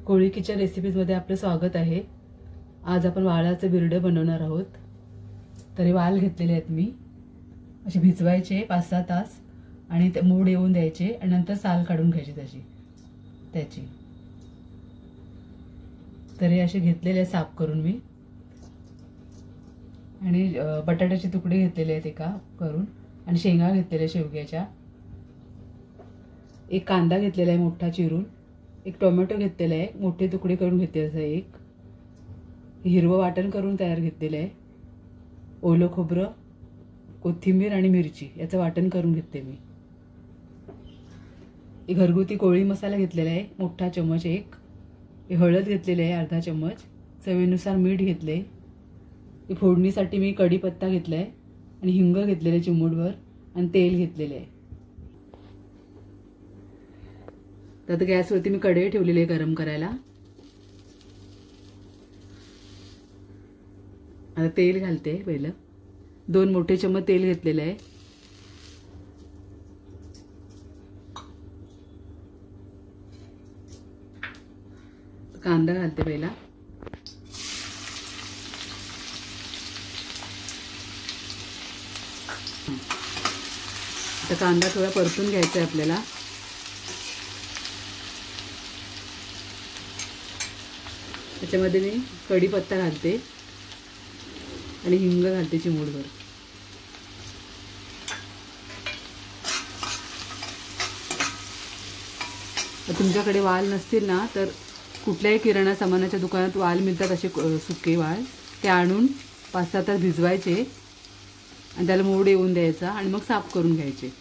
कोळी kitchen रेसिपीजमध्ये आपलं स्वागत आहे। आज आपण वाळाचं बिरडं बनवणार आहोत। तरी वाल घेतलेले आहेत मी, असे भिजवायचे 5-6 तास आणि ते मूड येऊन द्यायचे आणि नंतर साल काढून घ्यायची त्याची। तरी असे घेतलेले साफ करून मी, आणि बटाट्याचे तुकडे घेतलेले आहेत एका करून, आणि शेंगा घेतलेल्या शेवग्याच्या, एक कांदा घेतलेला आहे मोठा चिरून, एक टोमॅटो घेतलेला आहे मोठे तुकडे करून घेतलेले, एक हिरवं वाटण करून तयार घेतलेलं आहे, ओलं खोबरं, कोथिंबीर आणि मिरची याचं वाटण करून घेतले मी। एक घरगुती कोळी मसाला घेतलेला आहे मोठा चमच एक, हळद घेतलेली आहे अर्धा चमच, चवीनुसार मीठ घेतले, फोडणीसाठी मी कढीपत्ता घेतलाय आणि हिंग घेतलेले चिमूटभर, आणि तेल घेतलेले आहे। तर गॅसवरती मी कढई ठेवलेली आहे गरम करायला। आता तेल घालते। पहिलं 2 मोठे चमच तेल घेतलेले आहे। कांदा घालते पहिला, आता कांदा थोडा परतून घ्यायचा आहे आपल्याला। त्याच्यामध्ये मी कढीपत्ता घालते आणि हिंग घालते चिमूटभर। तुमच्याकडे वाल नसतील ना तर कुठल्याही किराणा सामानाच्या दुकानात वाल मिळतात, असे सुके वाल, ते आणून 5-6 तास भिजवायचे आणि त्याला मोड येऊन द्यायचा आणि मग साफ करून घ्यायचे।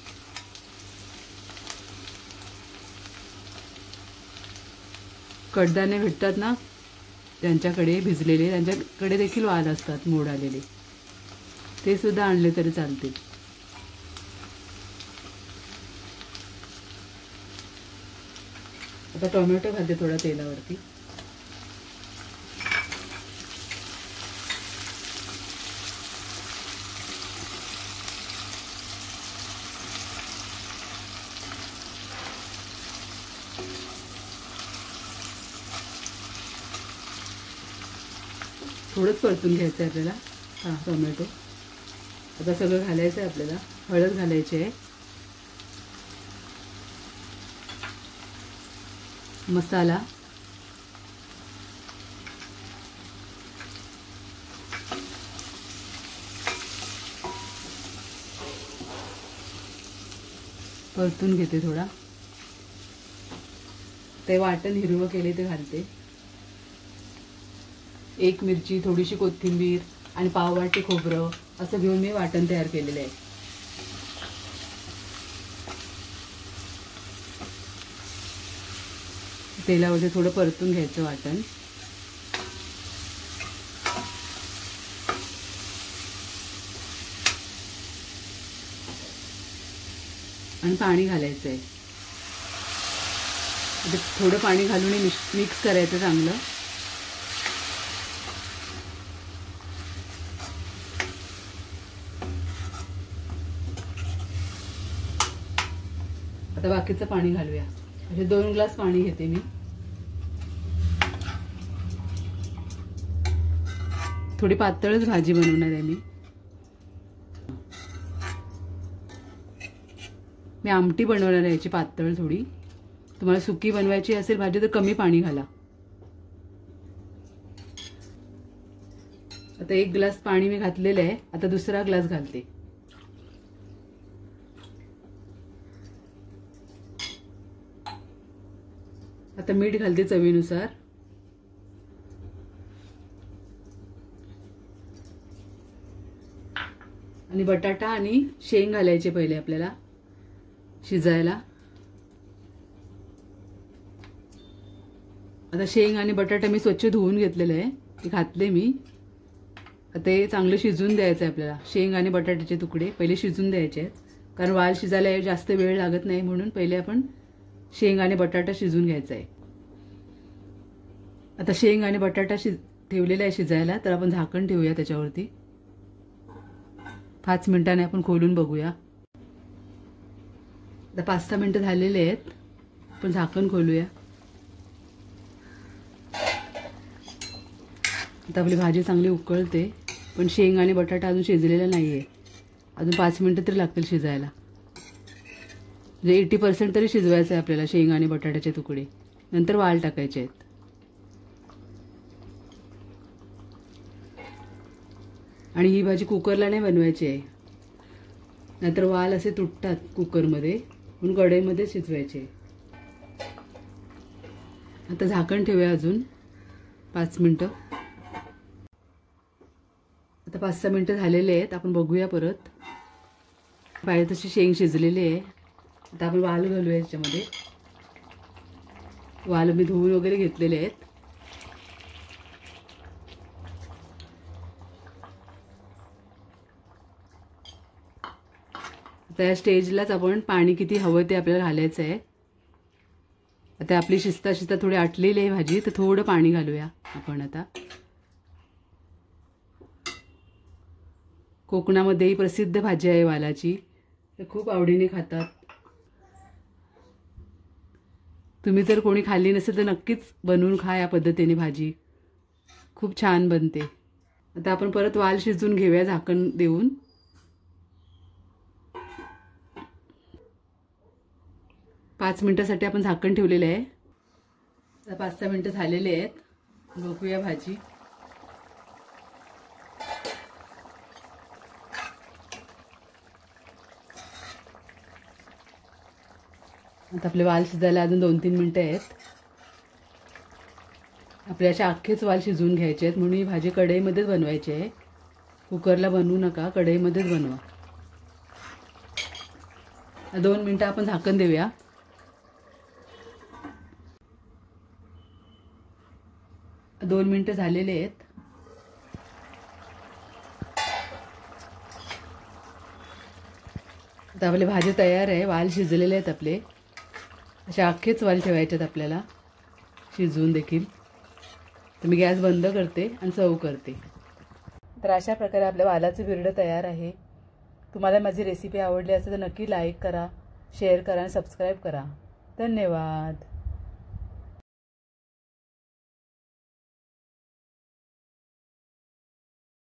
कडदाणे भेटतात ना त्यांच्याकडे भिजलेले, त्यांच्याकडे देखील वाल असतात मोड आलेले, ते सुद्धा आणले तरी चालते। आता टोमॅटो घालते थोडा तेलावरती, थोडंच परतून घ्यायचं आहे आपल्याला टोमॅटो। आता सगळं घालायचं आहे आपल्याला। हळद घालायची आहे, मसाला, परतून घेते थोडा। ते वाटण हिरवं केले ते घालते, एक मिरची, थोडीशी कोथिंबीर आणि पाववाटी खोबरं असं घेऊन मी वाटण तयार केलेलं आहे। तेलामध्ये थोडं परतून घ्यायचं वाटण, आणि पाणी घालायचं आहे। थोडं पाणी घालून मिक्स करायचं चांगलं। आता बाकीचं पाणी घालूया। असे 2 ग्लास पाणी घेते मी। थोडी पातळच भाजी बनवणार आहे मी आमटी बनवणार आहे याची पातळ थोडी। तुम्हाला सुकी बनवायची असेल भाजी तर कमी पाणी घाला। आता 1 ग्लास पाणी मी घातलेलं आहे, आता दुसरा ग्लास घालते। आता मीठ घालते चवीनुसार, आणि बटाटा आणि शेंग घालायचे पहिले आपल्याला शिजायला। आता शेंग आणि बटाटा मी स्वच्छ धुवून घेतलेलं आहे, ते घातले मी। आता ते चांगलं शिजून द्यायचं आहे आपल्याला। शेंग आणि बटाट्याचे तुकडे पहिले शिजून द्यायचे आहेत, कारण वाल शिजायला जास्त वेळ लागत नाही, म्हणून पहिले आपण शेंग आणि बटाटा शिजून घ्यायचा आहे। आता शेंग आणि बटाटा ठेवलेला आहे शिजायला, तर आपण झाकण ठेवूया त्याच्यावरती। 5 मिनिटांनी आपण खोलून बघूया। आता 5-6 मिनिटं झालेले आहेत, आपण झाकण खोलूया। आता आपली भाजी चांगली उकळते, पण शेंग आणि बटाटा अजून शिजलेला नाही आहे. अजून 5 मिनटं तरी लागतील शिजायला. म्हणजे 80% तरी शिजवायचं आहे आपल्याला शेंग आणि बटाट्याचे तुकडे. नंतर वाल टाकायचे आहेत. आणि ही भाजी कुकरला नाही बनवायची आहे, नाहीतर वाल असे तुटतात कुकरमध्ये, म्हणून कढईमध्ये शिजवायचे. आता झाकण ठेवूया अजून 5 मिनटं. आता 5-6 मिनटं झालेले आहेत. आपण बघूया परत. पाहिजे तशी शेंग शिजलेली आहे. आता आपण वाल घालूया याच्यामध्ये. वाल मी धुवून वगैरे घेतलेले आहेत. आता या स्टेजलाच आपण पाणी किती हवं ते आपल्याला घालायचं आहे. आता आपली शिजता थोडी आटलेली आहे भाजी, तर थोडं पाणी घालूया आपण. आता कोकणामध्ये ही प्रसिद्ध भाजी आहे वालाची, ते खूप आवडीने खातात. तुम्ही जर कोणी खाल्ली नसेल तर नक्कीच बनवून खा या पद्धतीने. भाजी खूप छान बनते. आता आपण परत वाल शिजून घेऊया झाकण देऊन. पाच मिनिटासाठी आपण झाकण ठेवलेलं आहे. आता 5-6 मिनिटं झालेले आहेत. बघूया भाजी. आता आपले वाल शिजायला अजून 2-3 मिनिटं आहेत. आपल्या अशा अख्खेच वाल शिजवून घ्यायचे आहेत, म्हणून ही भाजी कढईमध्येच बनवायची आहे. कुकरला बनवू नका, कढईमध्येच बनवा. 2 मिनिटं आपण झाकण देऊया. दोन मिनिटं झालेले आहेत. आता आपली भाजी तयार आहे. वाल शिजलेले आहेत आपले. असे अख्खेच वाल ठेवायचे आहेत आपल्याला शिजवून देखील. तर मी गॅस बंद करते आणि सर्व करते. तर अशा प्रकारे आपल्या वालाचं बिरडं तयार आहे. तुम्हाला माझी रेसिपी आवडली असेल तर नक्की लाईक करा, शेअर करा आणि सबस्क्राईब करा. धन्यवाद.